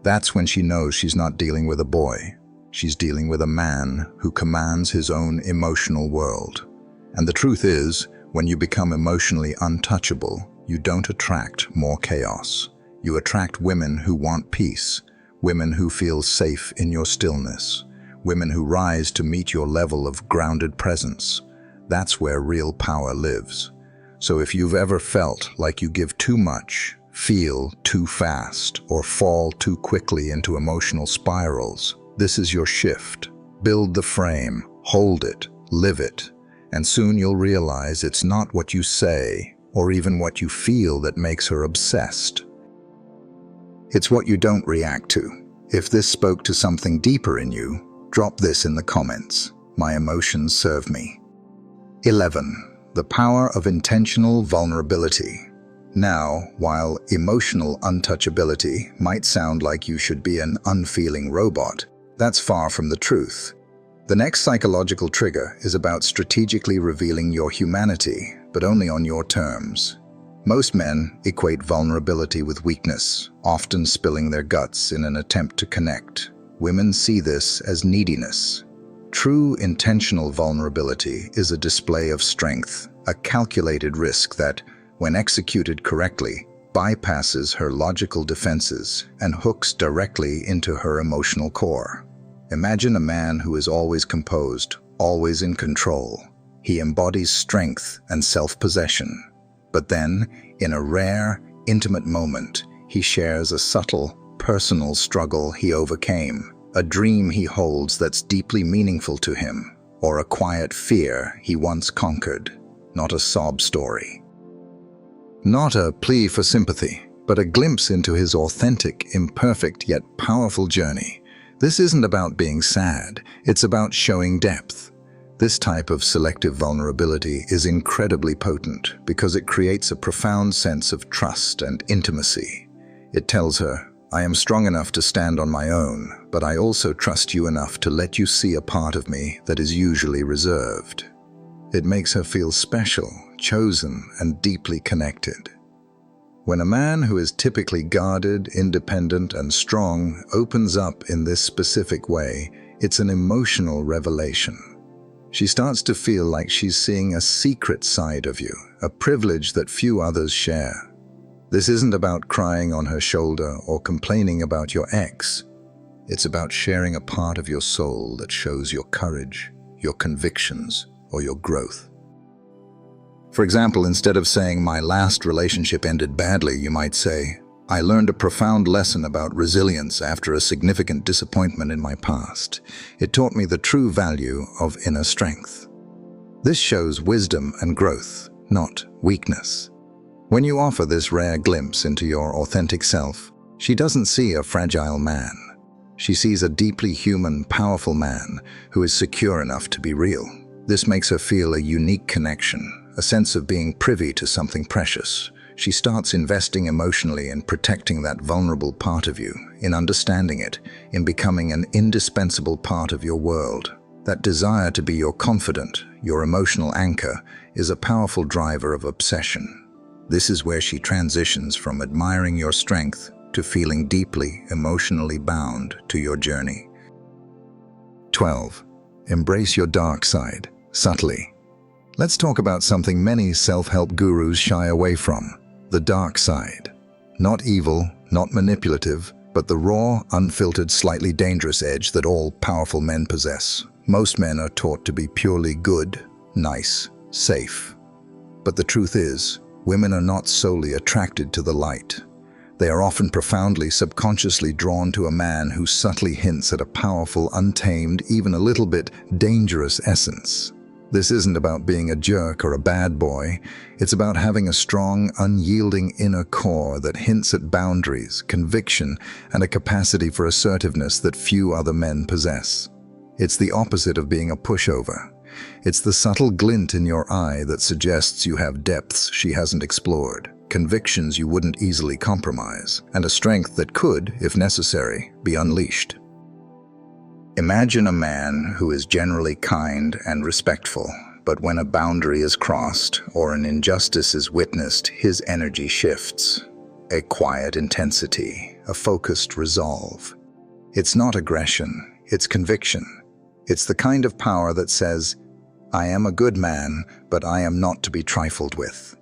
That's when she knows she's not dealing with a boy. She's dealing with a man who commands his own emotional world. And the truth is, when you become emotionally untouchable, you don't attract more chaos. You attract women who want peace, women who feel safe in your stillness, women who rise to meet your level of grounded presence. That's where real power lives. So if you've ever felt like you give too much, feel too fast, or fall too quickly into emotional spirals, this is your shift. Build the frame, hold it, live it, and soon you'll realize it's not what you say or even what you feel that makes her obsessed. It's what you don't react to. If this spoke to something deeper in you, drop this in the comments. My emotions serve me. 11. The power of intentional vulnerability. Now, while emotional untouchability might sound like you should be an unfeeling robot, that's far from the truth. The next psychological trigger is about strategically revealing your humanity, but only on your terms. Most men equate vulnerability with weakness, often spilling their guts in an attempt to connect. Women see this as neediness. True intentional vulnerability is a display of strength, a calculated risk that, when executed correctly, bypasses her logical defenses and hooks directly into her emotional core. Imagine a man who is always composed, always in control. He embodies strength and self-possession. But then, in a rare, intimate moment, he shares a subtle, personal struggle he overcame, a dream he holds that's deeply meaningful to him, or a quiet fear he once conquered, not a sob story. Not a plea for sympathy, but a glimpse into his authentic, imperfect yet powerful journey. This isn't about being sad, it's about showing depth. This type of selective vulnerability is incredibly potent because it creates a profound sense of trust and intimacy. It tells her, I am strong enough to stand on my own, but I also trust you enough to let you see a part of me that is usually reserved. It makes her feel special, chosen, and deeply connected. When a man who is typically guarded, independent, and strong opens up in this specific way, it's an emotional revelation. She starts to feel like she's seeing a secret side of you, a privilege that few others share. This isn't about crying on her shoulder or complaining about your ex. It's about sharing a part of your soul that shows your courage, your convictions, or your growth. For example, instead of saying, my last relationship ended badly, you might say, I learned a profound lesson about resilience after a significant disappointment in my past. It taught me the true value of inner strength. This shows wisdom and growth, not weakness. When you offer this rare glimpse into your authentic self, she doesn't see a fragile man. She sees a deeply human, powerful man who is secure enough to be real. This makes her feel a unique connection, a sense of being privy to something precious. She starts investing emotionally in protecting that vulnerable part of you, in understanding it, in becoming an indispensable part of your world. That desire to be your confidant, your emotional anchor, is a powerful driver of obsession. This is where she transitions from admiring your strength to feeling deeply emotionally bound to your journey. 12. Embrace your dark side, subtly. Let's talk about something many self-help gurus shy away from: the dark side. Not evil, not manipulative, but the raw, unfiltered, slightly dangerous edge that all powerful men possess. Most men are taught to be purely good, nice, safe. But the truth is, women are not solely attracted to the light. They are often profoundly, subconsciously drawn to a man who subtly hints at a powerful, untamed, even a little bit dangerous essence. This isn't about being a jerk or a bad boy. It's about having a strong, unyielding inner core that hints at boundaries, conviction, and a capacity for assertiveness that few other men possess. It's the opposite of being a pushover. It's the subtle glint in your eye that suggests you have depths she hasn't explored, convictions you wouldn't easily compromise, and a strength that could, if necessary, be unleashed. Imagine a man who is generally kind and respectful, but when a boundary is crossed or an injustice is witnessed, his energy shifts. A quiet intensity, a focused resolve. It's not aggression, it's conviction. It's the kind of power that says, "I am a good man, but I am not to be trifled with."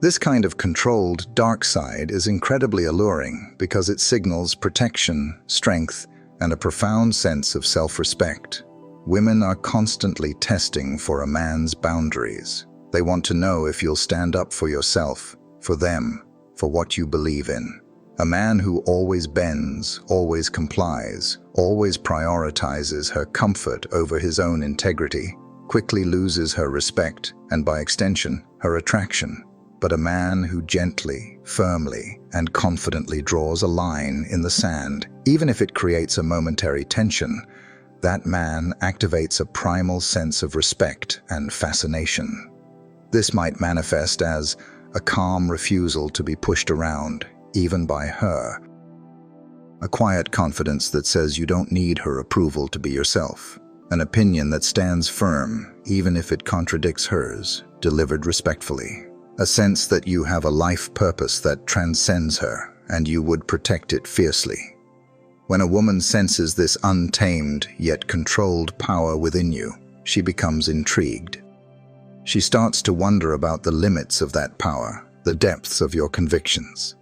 This kind of controlled dark side is incredibly alluring because it signals protection, strength, and a profound sense of self-respect. Women are constantly testing for a man's boundaries. They want to know if you'll stand up for yourself, for them, for what you believe in. A man who always bends, always complies, always prioritizes her comfort over his own integrity, quickly loses her respect and, by extension, her attraction. But a man who gently, firmly, and confidently draws a line in the sand, even if it creates a momentary tension, that man activates a primal sense of respect and fascination. This might manifest as a calm refusal to be pushed around, even by her. A quiet confidence that says you don't need her approval to be yourself. An opinion that stands firm, even if it contradicts hers, delivered respectfully. A sense that you have a life purpose that transcends her, and you would protect it fiercely. When a woman senses this untamed yet controlled power within you, she becomes intrigued. She starts to wonder about the limits of that power, the depths of your convictions.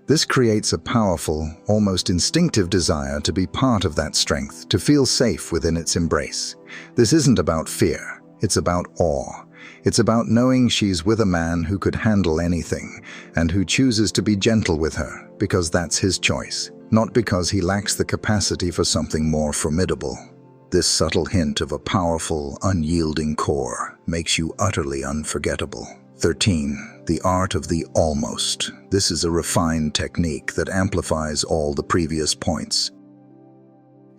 This creates a powerful, almost instinctive desire to be part of that strength, to feel safe within its embrace. This isn't about fear, it's about awe. It's about knowing she's with a man who could handle anything and who chooses to be gentle with her because that's his choice, not because he lacks the capacity for something more formidable. This subtle hint of a powerful, unyielding core makes you utterly unforgettable. 13. The art of the almost. This is a refined technique that amplifies all the previous points.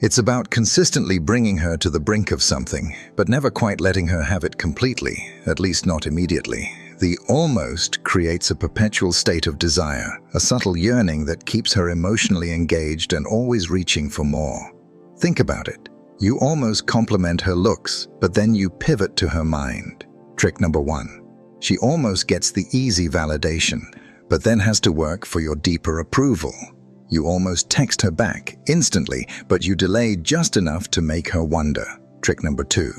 It's about consistently bringing her to the brink of something, but never quite letting her have it completely, at least not immediately. The almost creates a perpetual state of desire, a subtle yearning that keeps her emotionally engaged and always reaching for more. Think about it. You almost compliment her looks, but then you pivot to her mind. Trick number 1. She almost gets the easy validation, but then has to work for your deeper approval. You almost text her back instantly, but you delay just enough to make her wonder. Trick number 2.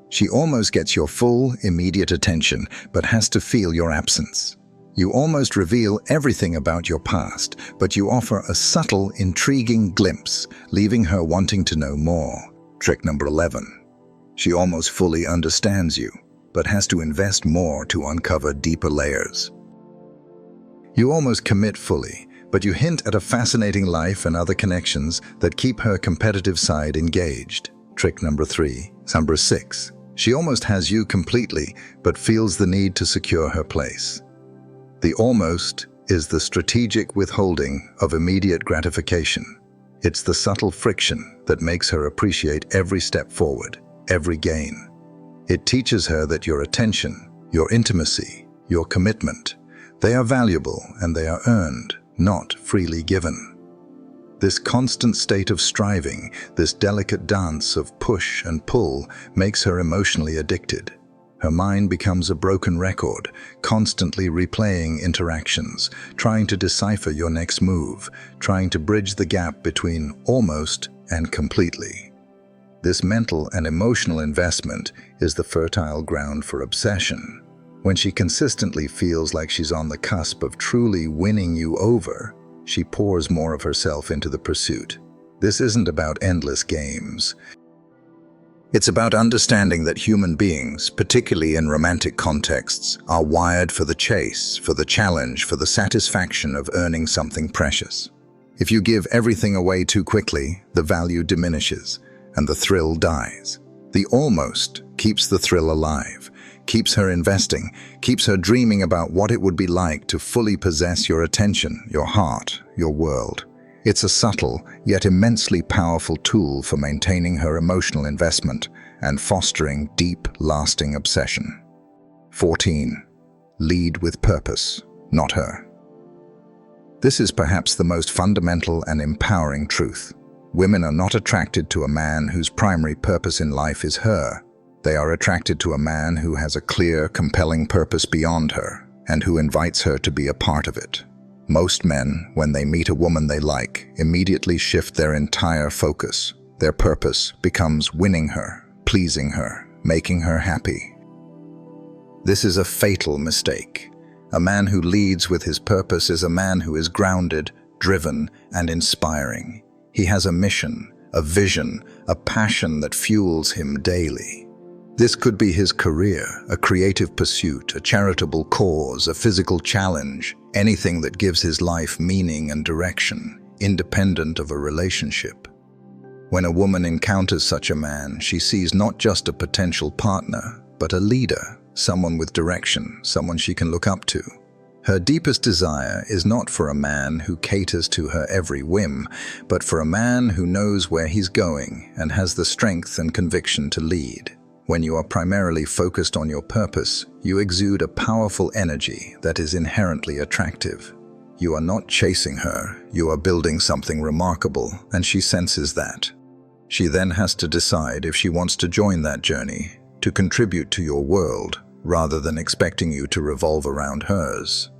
She almost gets your full, immediate attention, but has to feel your absence. You almost reveal everything about your past, but you offer a subtle, intriguing glimpse, leaving her wanting to know more. Trick number 11. She almost fully understands you, but has to invest more to uncover deeper layers. You almost commit fully, but you hint at a fascinating life and other connections that keep her competitive side engaged. Trick number 3. Number 6. She almost has you completely, but feels the need to secure her place. The almost is the strategic withholding of immediate gratification. It's the subtle friction that makes her appreciate every step forward, every gain. It teaches her that your attention, your intimacy, your commitment, they are valuable and they are earned, not freely given. This constant state of striving, this delicate dance of push and pull, makes her emotionally addicted. Her mind becomes a broken record, constantly replaying interactions, trying to decipher your next move, trying to bridge the gap between almost and completely. This mental and emotional investment is the fertile ground for obsession. When she consistently feels like she's on the cusp of truly winning you over, she pours more of herself into the pursuit. This isn't about endless games. It's about understanding that human beings, particularly in romantic contexts, are wired for the chase, for the challenge, for the satisfaction of earning something precious. If you give everything away too quickly, the value diminishes and the thrill dies. The almost keeps the thrill alive, keeps her investing, keeps her dreaming about what it would be like to fully possess your attention, your heart, your world. It's a subtle, yet immensely powerful tool for maintaining her emotional investment and fostering deep, lasting obsession. 14. Lead with purpose, not her. This is perhaps the most fundamental and empowering truth. Women are not attracted to a man whose primary purpose in life is her. They are attracted to a man who has a clear, compelling purpose beyond her and who invites her to be a part of it. Most men, when they meet a woman they like, immediately shift their entire focus. Their purpose becomes winning her, pleasing her, making her happy. This is a fatal mistake. A man who leads with his purpose is a man who is grounded, driven, and inspiring. He has a mission, a vision, a passion that fuels him daily. This could be his career, a creative pursuit, a charitable cause, a physical challenge, anything that gives his life meaning and direction, independent of a relationship. When a woman encounters such a man, she sees not just a potential partner, but a leader, someone with direction, someone she can look up to. Her deepest desire is not for a man who caters to her every whim, but for a man who knows where he's going and has the strength and conviction to lead. When you are primarily focused on your purpose, you exude a powerful energy that is inherently attractive. You are not chasing her, you are building something remarkable, and she senses that. She then has to decide if she wants to join that journey, to contribute to your world, rather than expecting you to revolve around hers.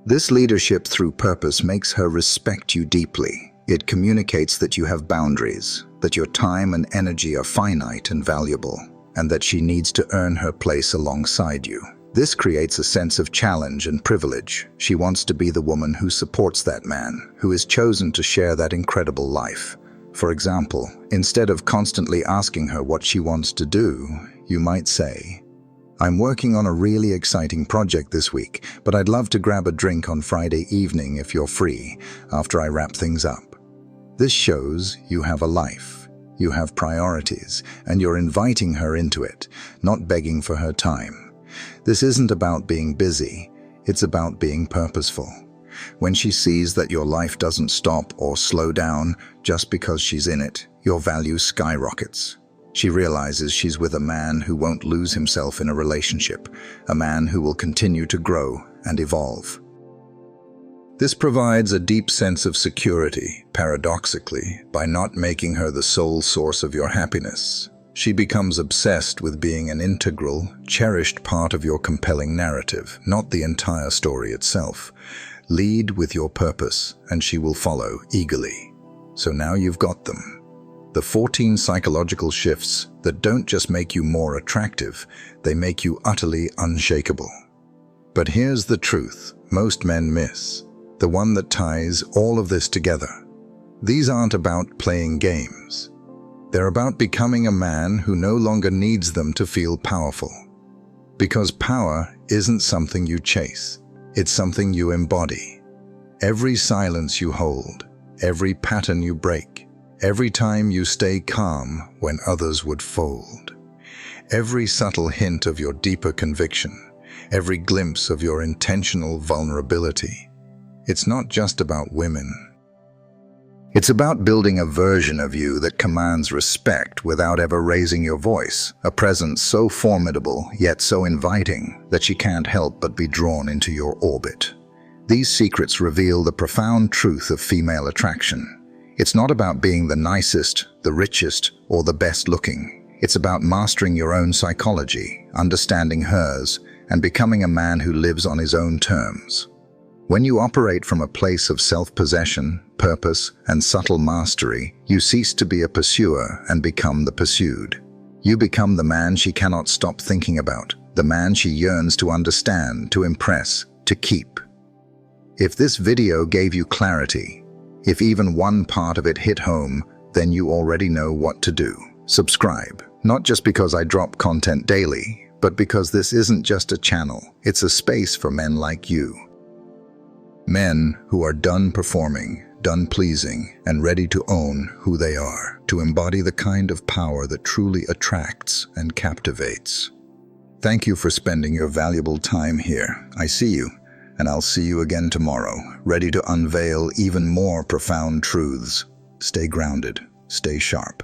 This leadership through purpose makes her respect you deeply. It communicates that you have boundaries, that your time and energy are finite and valuable, and that she needs to earn her place alongside you. This creates a sense of challenge and privilege. She wants to be the woman who supports that man, who is chosen to share that incredible life. For example, instead of constantly asking her what she wants to do, you might say, "I'm working on a really exciting project this week, but I'd love to grab a drink on Friday evening if you're free, after I wrap things up." This shows you have a life, you have priorities, and you're inviting her into it, not begging for her time. This isn't about being busy, it's about being purposeful. When she sees that your life doesn't stop or slow down just because she's in it, your value skyrockets. She realizes she's with a man who won't lose himself in a relationship, a man who will continue to grow and evolve. This provides a deep sense of security, paradoxically, by not making her the sole source of your happiness. She becomes obsessed with being an integral, cherished part of your compelling narrative, not the entire story itself. Lead with your purpose, and she will follow eagerly. So now you've got them. The 14 psychological shifts that don't just make you more attractive, they make you utterly unshakable. But here's the truth most men miss, the one that ties all of this together. These aren't about playing games. They're about becoming a man who no longer needs them to feel powerful. Because power isn't something you chase, it's something you embody. Every silence you hold, every pattern you break, every time you stay calm when others would fold, every subtle hint of your deeper conviction, every glimpse of your intentional vulnerability. It's not just about women. It's about building a version of you that commands respect without ever raising your voice, a presence so formidable yet so inviting that she can't help but be drawn into your orbit. These secrets reveal the profound truth of female attraction. It's not about being the nicest, the richest, or the best looking. It's about mastering your own psychology, understanding hers, and becoming a man who lives on his own terms. When you operate from a place of self-possession, purpose, and subtle mastery, you cease to be a pursuer and become the pursued. You become the man she cannot stop thinking about, the man she yearns to understand, to impress, to keep. If this video gave you clarity, if even one part of it hit home, then you already know what to do. Subscribe. Not just because I drop content daily, but because this isn't just a channel, it's a space for men like you. Men who are done performing, done pleasing, and ready to own who they are, to embody the kind of power that truly attracts and captivates. Thank you for spending your valuable time here. I see you, and I'll see you again tomorrow, ready to unveil even more profound truths. Stay grounded, stay sharp.